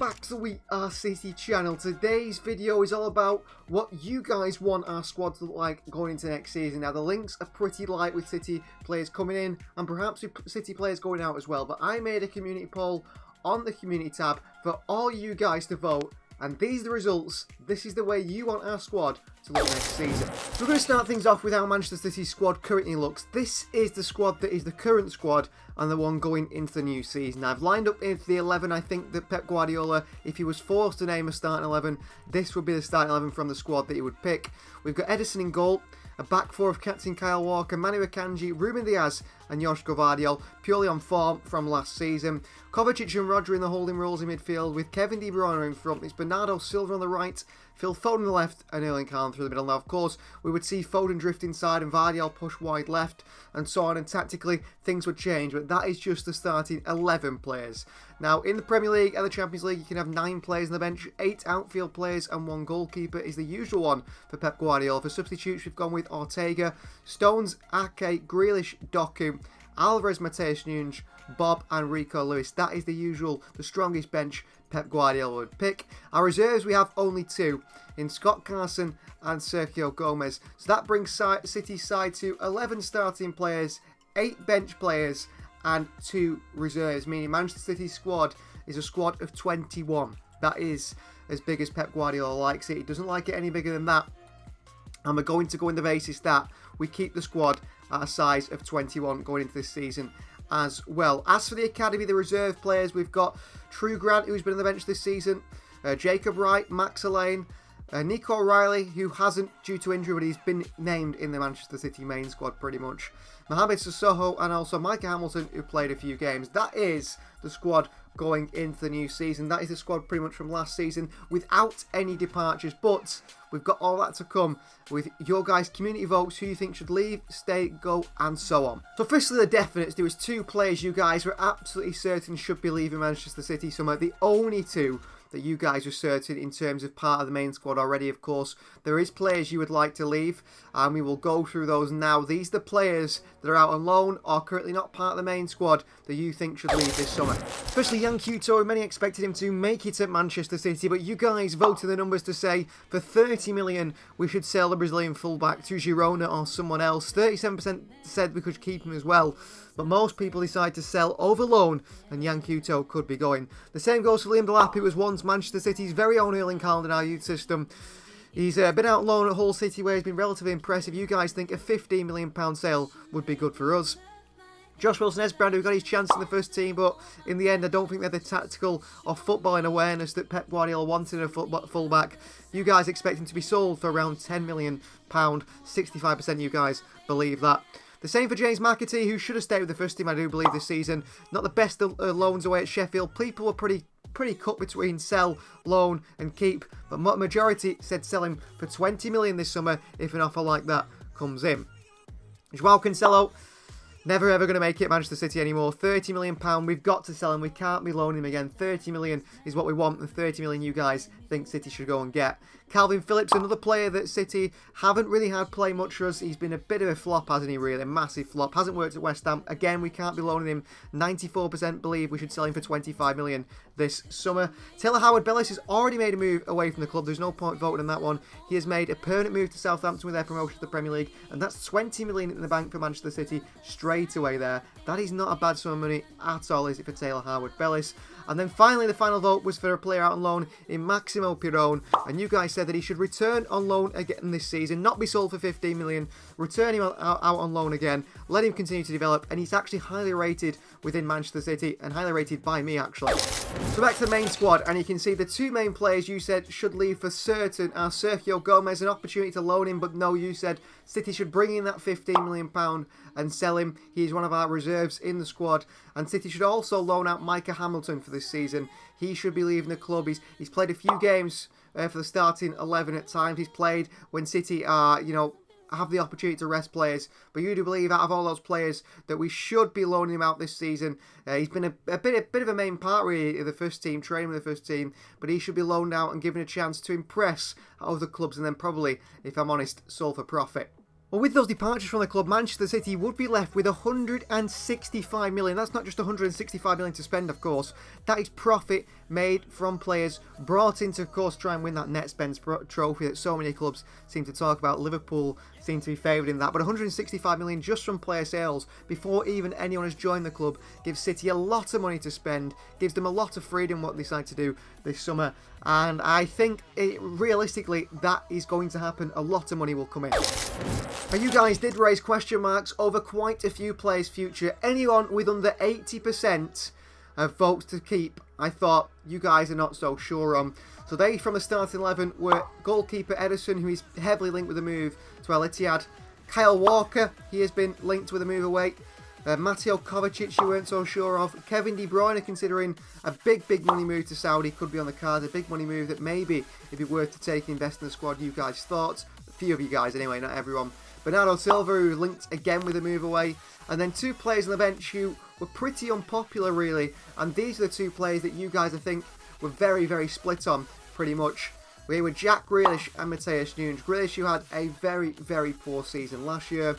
back to the We Are City channel. Today's video is all about what you guys want our squad to look like going into next season. Now the links are pretty light with City players coming in and perhaps with City players going out as well. But I made a community poll on the community tab for all you guys to vote. And these are the results. This is the way you want our squad to look next season. So we're going to start things off with how Manchester City's squad currently looks. This is the squad that is the current squad and the one going into the new season. I've lined up into the 11. I think that Pep Guardiola, if he was forced to name a starting 11, this would be the starting 11 from the squad that he would pick. We've got Ederson in goal. A back four of captain Kyle Walker, Manu Akanji, Ruben Diaz and Joško Gvardiol, purely on form from last season. Kovacic and Rodri in the holding roles in midfield, with Kevin De Bruyne in front. It's Bernardo Silva on the right, Phil Foden on the left and Erling Haaland through the middle. Now, of course, we would see Foden drift inside and Gvardiol push wide left and so on, and tactically things would change, but that is just the starting 11 players. Now, in the Premier League and the Champions League, you can have 9 players on the bench, 8 outfield players and 1 goalkeeper is the usual one for Pep Guardiola. For substitutes, we've gone with Ortega, Stones, Ake, Grealish, Doku, Alvarez, Matheus Nunes, Bob and Rico Lewis. That is the usual, the strongest bench Pep Guardiola would pick. Our reserves, we have only 2 in Scott Carson and Sergio Gomez. So that brings City's side to 11 starting players, 8 bench players and 2 reserves, meaning Manchester City's squad is a squad of 21. That is as big as Pep Guardiola likes it. He doesn't like it any bigger than that. And we're going to go on the basis that we keep the squad at a size of 21 going into this season as well. As for the academy, the reserve players, we've got True Grant, who's been on the bench this season, Jacob Wright, Max Alleyne, Nico O'Reilly, who hasn't due to injury, but he's been named in the Manchester City main squad pretty much. Mohamed Sissoko and also Micah Hamilton, who played a few games. That is the squad going into the new season. That is the squad pretty much from last season without any departures. But we've got all that to come with your guys' community votes, who you think should leave, stay, go, and so on. So firstly, the definites. There was 2 players you guys were absolutely certain should be leaving Manchester City summer. The only 2 that you guys are certain in terms of part of the main squad already, of course. There is players you would like to leave, and we will go through those now. These are the players that are out on loan or currently not part of the main squad that you think should leave this summer. Firstly, Yan Couto. Many expected him to make it at Manchester City, but you guys voted the numbers to say for 30 million we should sell the Brazilian fullback to Girona or someone else. 37% said we could keep him as well, but most people decide to sell over loan, and Yan Couto could be going. The same goes for Liam Delap, who was once Manchester City's very own Erling Haaland in our youth system. He's been out on loan at Hull City, where he's been relatively impressive. You guys think a £15 million sale would be good for us. Josh Wilson-Esbrand, who got his chance in the first team, but in the end I don't think they had the tactical or footballing awareness that Pep Guardiola wanted in a fullback. You guys expect him to be sold for around £10 million. 65% you guys believe that. The same for James McAtee, who should have stayed with the first team, I do believe, this season. Not the best loans away at Sheffield. People were pretty cut between sell, loan and keep, but majority said sell him for 20 million this summer if an offer like that comes in. Joao Cancelo, never ever going to make it at Manchester City anymore. £30 million, we've got to sell him. We can't be loaning him again. 30 million is what we want, and 30 million you guys think City should go and get. Calvin Phillips, another player that City haven't really had play much for us. He's been a bit of a flop, hasn't he, really? A massive flop. Hasn't worked at West Ham. Again, we can't be loaning him. 94% believe we should sell him for 25 million this summer. Taylor Howard-Bellis has already made a move away from the club. There's no point voting on that one. He has made a permanent move to Southampton with their promotion to the Premier League, and that's 20 million in the bank for Manchester City straight away there. That is not a bad sum of money at all, is it, for Taylor Howard-Bellis? And then finally, the final vote was for a player out on loan in Maximo Pirone, and you guys said that he should return on loan again this season, not be sold for 15 million, return him out on loan again, let him continue to develop, and he's actually highly rated within Manchester City, and highly rated by me, actually. So back to the main squad, and you can see the 2 main players you said should leave for certain are Sergio Gomez, an opportunity to loan him, but no, you said City should bring in that £15 million and sell him. He's one of our reserves in the squad, and City should also loan out Micah Hamilton for this season. He should be leaving the club. He's played a few games for the starting 11 at times. He's played when City are, have the opportunity to rest players, but you do believe out of all those players that we should be loaning him out this season. He's been a bit of a main part really of the first team, training with the first team, but he should be loaned out and given a chance to impress other clubs, and then probably, if I'm honest, sold for profit. Well, with those departures from the club, Manchester City would be left with 165 million. That's not just 165 million to spend, of course. That is profit made from players brought in to, of course, try and win that net spend trophy that so many clubs seem to talk about. Liverpool seem to be favoured in that, but 165 million just from player sales before even anyone has joined the club gives City a lot of money to spend, gives them a lot of freedom what they decide to do this summer, and I think realistically that is going to happen. A lot of money will come in. Now, you guys did raise question marks over quite a few players' future. Anyone with under 80% of votes to keep, I thought you guys are not so sure on. So they, from the starting 11, were goalkeeper Ederson, who is heavily linked with a move to Al Ittihad. Kyle Walker, he has been linked with a move away. Mateo Kovacic, you weren't so sure of. Kevin De Bruyne, considering a big money move to Saudi, could be on the cards. A big money move that maybe, if it were to take and invest in the squad, you guys thought. A few of you guys anyway, not everyone. Bernardo Silva, who linked again with a move away. And then two players on the bench who were pretty unpopular, really. And these are the two players that you guys, I think, were very split on, pretty much. We were Jack Grealish and Matheus Nunes. Grealish, who had a very poor season last year.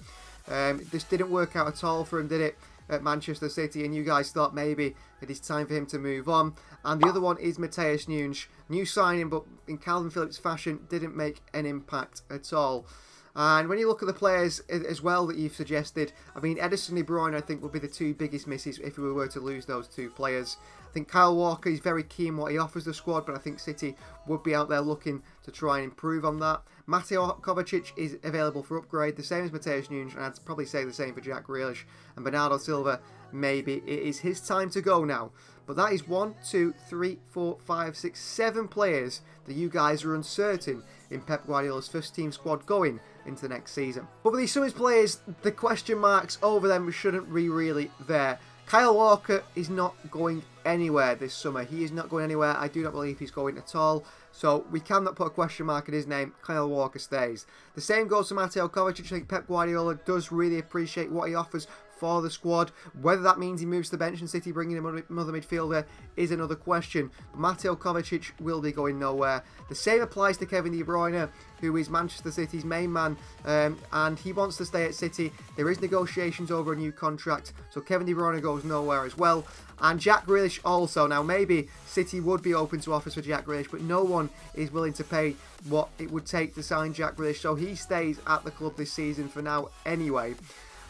This didn't work out at all for him, did it, at Manchester City? And you guys thought maybe it is time for him to move on. And the other one is Matheus Nunes. New signing, but in Calvin Phillips fashion, didn't make an impact at all. And when you look at the players as well that you've suggested, I mean, Ederson, De Bruyne, I think, would be the two biggest misses if we were to lose those two players. I think Kyle Walker is very key in what he offers the squad, but I think City would be out there looking to try and improve on that. Mateo Kovacic is available for upgrade, the same as Matheus Nunes, and I'd probably say the same for Jack Grealish. And Bernardo Silva, maybe it is his time to go now. But that is 1, 2, 3, 4, 5, 6, 7 players that you guys are uncertain in Pep Guardiola's first team squad going into the next season. But with these some of his players, the question marks over them shouldn't be really there. Kyle Walker is not going anywhere this summer. He is not going anywhere. I do not believe he's going at all. So we cannot put a question mark in his name. Kyle Walker stays. The same goes to Mateo Kovacic. I think Pep Guardiola does really appreciate what he offers for the squad. Whether that means he moves to the bench and City bringing in another midfielder is another question. But Mateo Kovacic will be going nowhere. The same applies to Kevin De Bruyne, who is Manchester City's main man, and he wants to stay at City. There is negotiations over a new contract, so Kevin De Bruyne goes nowhere as well. And Jack Grealish also. Now, maybe City would be open to offers for Jack Grealish, but no one is willing to pay what it would take to sign Jack Grealish, so he stays at the club this season for now anyway.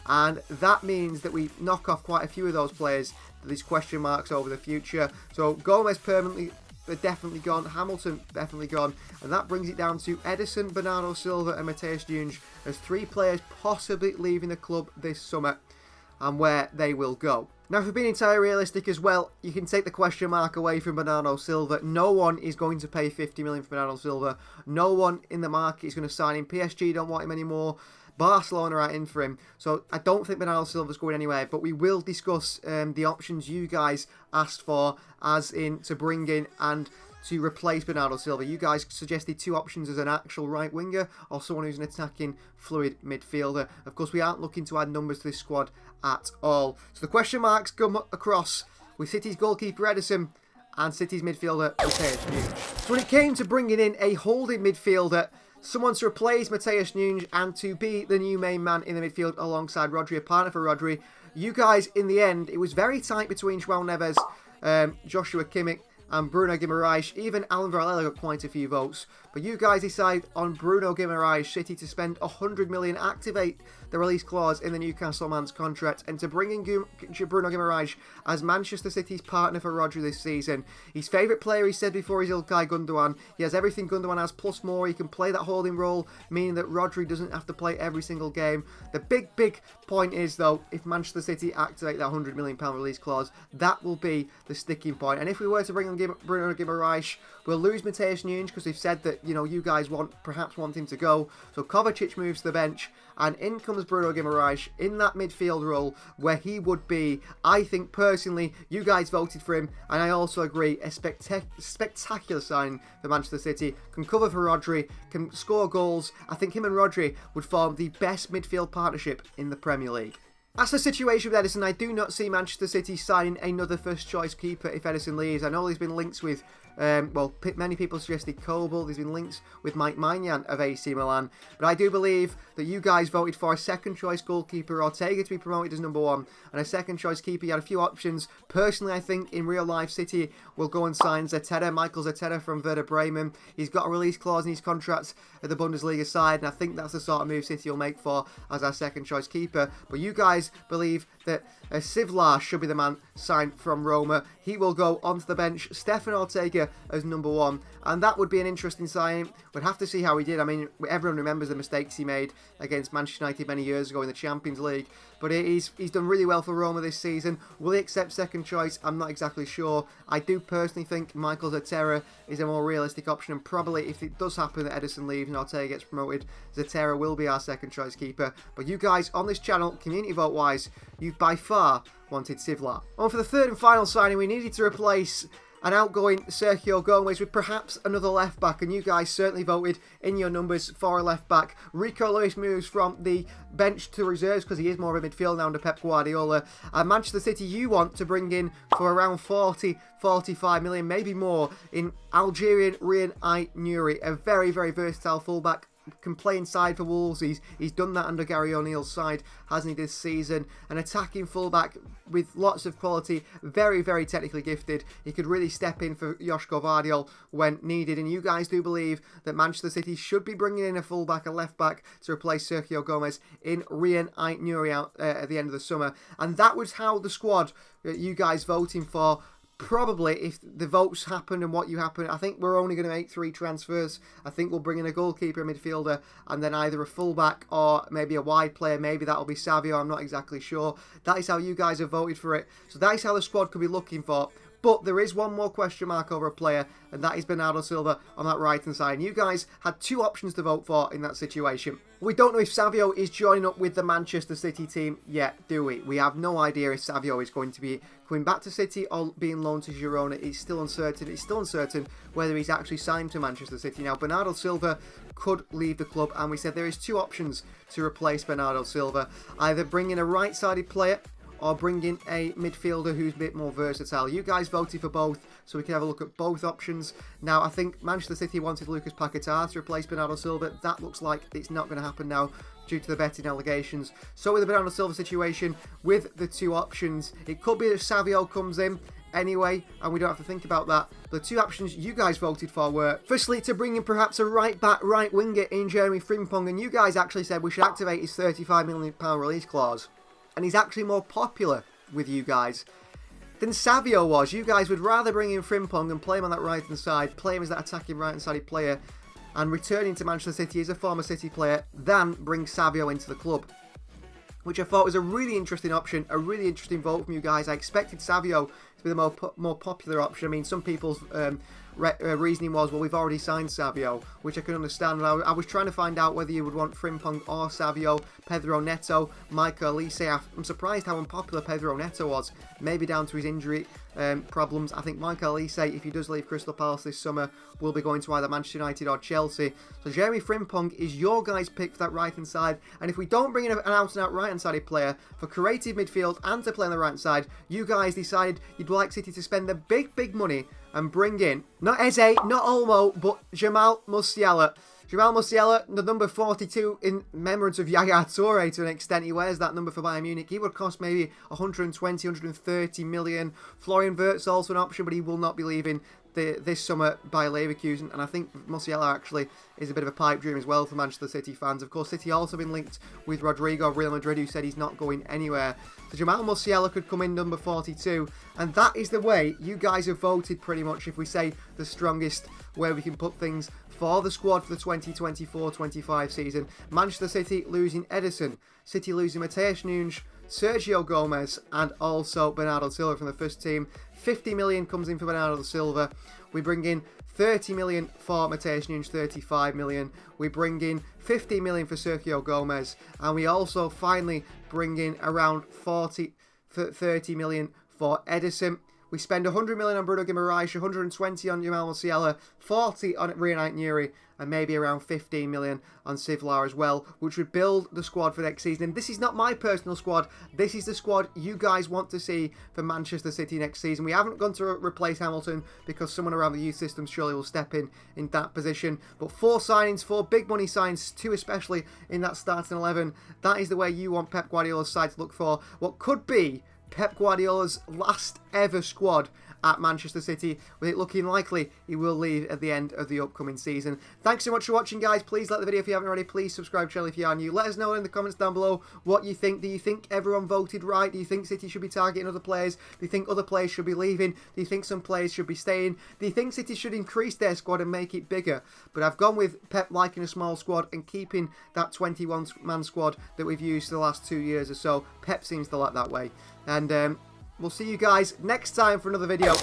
And that means that we knock off quite a few of those players, these question marks over the future. So Gomez definitely gone, Hamilton definitely gone, and that brings it down to Ederson, Bernardo Silva and Matheus Nunes as 3 players possibly leaving the club this summer, and where they will go. Now, if we're being entirely realistic as well, you can take the question mark away from Bernardo Silva. No one is going to pay 50 million for Bernardo Silva. No one in the market is going to sign him. PSG don't want him anymore. Barcelona are in for him. So I don't think Bernardo Silva's going anywhere, but we will discuss the options you guys asked for, as in to bring in and to replace Bernardo Silva. You guys suggested 2 options as an actual right winger or someone who's an attacking fluid midfielder. Of course, we aren't looking to add numbers to this squad at all. So the question marks come across with City's goalkeeper Ederson and City's midfielder Matheus Nunes. So when it came to bringing in a holding midfielder, someone to replace Matheus Nunes and to be the new main man in the midfield alongside Rodri, a partner for Rodri, you guys, in the end, it was very tight between João Neves, Joshua Kimmich and Bruno Guimaraes. Even Alan Varela got quite a few votes. But you guys decide on Bruno Guimaraes, City to spend 100 million, activate the release clause in the Newcastle man's contract, and to bring in Bruno Guimaraes as Manchester City's partner for Rodri this season. His favourite player, he said before, is Ilkay Gundogan. He has everything Gundogan has, plus more. He can play that holding role, meaning that Rodri doesn't have to play every single game. The big point is, though, if Manchester City activate that £100 million release clause, that will be the sticking point. And if we were to bring in Bruno Guimaraes, we'll lose Matheus Nunes, because they've said that, you know, you guys perhaps want him to go. So Kovacic moves to the bench, and in comes Bruno Guimaraes in that midfield role where he would be, I think personally, you guys voted for him, and I also agree, a spectacular signing for Manchester City. Can cover for Rodri, can score goals. I think him and Rodri would form the best midfield partnership in the Premier League. That's the situation with Ederson. I do not see Manchester City signing another first choice keeper if Ederson leaves. I know there's been links with Many people suggested Kobel. There's been links with Mike Maignan of AC Milan. But I do believe that you guys voted for a second choice goalkeeper, Ortega, to be promoted as number 1, and a second choice keeper. You had a few options. Personally, I think in real life, City will go and sign Zerteta, Michael Zerteta from Werder Bremen. He's got a release clause in his contract at the Bundesliga side, and I think that's the sort of move City will make for as our second choice keeper. But you guys believe that Sivlar should be the man signed from Roma. He will go onto the bench. Stefan Ortega as number 1, and that would be an interesting signing. We'd have to see how he did. I mean, everyone remembers the mistakes he made against Manchester United many years ago in the Champions League, but he's done really well for Roma this season. Will he accept second choice? I'm not exactly sure. I do personally think Michael Zerteta is a more realistic option, and probably if it does happen that Ederson leaves and Ortega gets promoted, Zerteta will be our second choice keeper. But you guys on this channel, community vote wise, you by far wanted Sivlar. And for the third and final signing, we needed to replace an outgoing Sergio Gomez with perhaps another left back, and you guys certainly voted in your numbers for a left back. Rico Lewis moves from the bench to reserves because he is more of a midfield now under Pep Guardiola. Manchester City, you want to bring in for around 40-45 million, maybe more, in Algerian Rian Ait-Nouri, a very, very versatile fullback. Can play inside for Wolves. He's done that under Gary O'Neill's side, hasn't he, this season? An attacking fullback with lots of quality, very, very technically gifted. He could really step in for Joško Gvardiol when needed. And you guys do believe that Manchester City should be bringing in a fullback, a left back, to replace Sergio Gomez in Rian Ait-Nouri out at the end of the summer. And that was how the squad that you guys voting for. Probably, if the votes happen and what you happen, I think we're only going to make 3 transfers. I think we'll bring in a goalkeeper, a midfielder, and then either a fullback or maybe a wide player. Maybe that'll be Savio. I'm not exactly sure. That is how you guys have voted for it. So that is how the squad could be looking for. But there is one more question mark over a player, and that is Bernardo Silva on that right-hand side. And you guys had 2 options to vote for in that situation. We don't know if Savio is joining up with the Manchester City team yet, do we? We have no idea if Savio is going to be coming back to City or being loaned to Girona. It's still uncertain. It's still uncertain whether he's actually signed to Manchester City. Now, Bernardo Silva could leave the club, and we said there is 2 options to replace Bernardo Silva. Either bring in a right-sided player or bring in a midfielder who's a bit more versatile. You guys voted for both, so we can have a look at both options. Now, I think Manchester City wanted Lucas Paquetá to replace Bernardo Silva. That looks like it's not going to happen now due to the betting allegations. So with the Bernardo Silva situation, with the 2 options, it could be that Savio comes in anyway, and we don't have to think about that. The 2 options you guys voted for were, firstly, to bring in perhaps a right-back, right-winger in Jeremy Frimpong, and you guys actually said we should activate his £35 million release clause. And he's actually more popular with you guys than Savio was. You guys would rather bring in Frimpong and play him on that right-hand side, play him as that attacking right-hand-sided player, and returning to Manchester City as a former City player, than bring Savio into the club, which I thought was a really interesting option, a really interesting vote from you guys. I expected Savio to be the more popular option. I mean, some people's reasoning was, well, we've already signed Savio, which I can understand. I was trying to find out whether you would want Frimpong or Savio, Pedro Neto, Michael Olise. I'm surprised how unpopular Pedro Neto was, maybe down to his injury problems. I think Michael Olise, if he does leave Crystal Palace this summer, will be going to either Manchester United or Chelsea. So Jeremy Frimpong is your guys' pick for that right-hand side. And if we don't bring in an out-and-out right-hand-sided player for creative midfield and to play on the right side, you guys decided you'd like City to spend the big money and bring in, not Eze, not Olmo, but Jamal Musiala. Jamal Musiala, the number 42 in remembrance of Yaya Toure to an extent. He wears that number for Bayern Munich. He would cost maybe 120, 130 million. Florian Wirtz also an option, but he will not be leaving this summer by Leverkusen, and I think Musiala actually is a bit of a pipe dream as well for Manchester City fans. Of course, City also been linked with Rodrigo of Real Madrid, who said he's not going anywhere. So Jamal Musiala could come in number 42, and that is the way you guys have voted pretty much, if we say the strongest where we can put things for the squad for the 2024-25 season. Manchester City losing Ederson, City losing Matheus Nunes, Sergio Gomez, and also Bernardo Silva from the first team. 50 million comes in for Bernardo Silva. We bring in 30 million for Matheus Nunes, 35 million. We bring in 50 million for Sergio Gomez, and we also finally bring in around 30 million for Ederson. We spend 100 million on Bruno Guimaraes, 120 on Jamal Musiala, 40 on Reunite Nuri, and maybe around 15 million on Sivlar as well, which would build the squad for next season. And this is not my personal squad. This is the squad you guys want to see for Manchester City next season. We haven't gone to replace Hamilton because someone around the youth system surely will step in that position. But 4 signings, 4 big money signings, 2 especially in that starting 11. That is the way you want Pep Guardiola's side to look for what could be Pep Guardiola's last ever squad at Manchester City, with it looking likely he will leave at the end of the upcoming season. Thanks so much for watching, guys. Please like the video if you haven't already. Please subscribe to the channel if you are new. Let us know in the comments down below what you think. Do you think everyone voted right? Do you think City should be targeting other players? Do you think other players should be leaving? Do you think some players should be staying? Do you think City should increase their squad and make it bigger? But I've gone with Pep liking a small squad and keeping that 21-man squad that we've used for the last 2 years or so. Pep seems to like that way. And we'll see you guys next time for another video.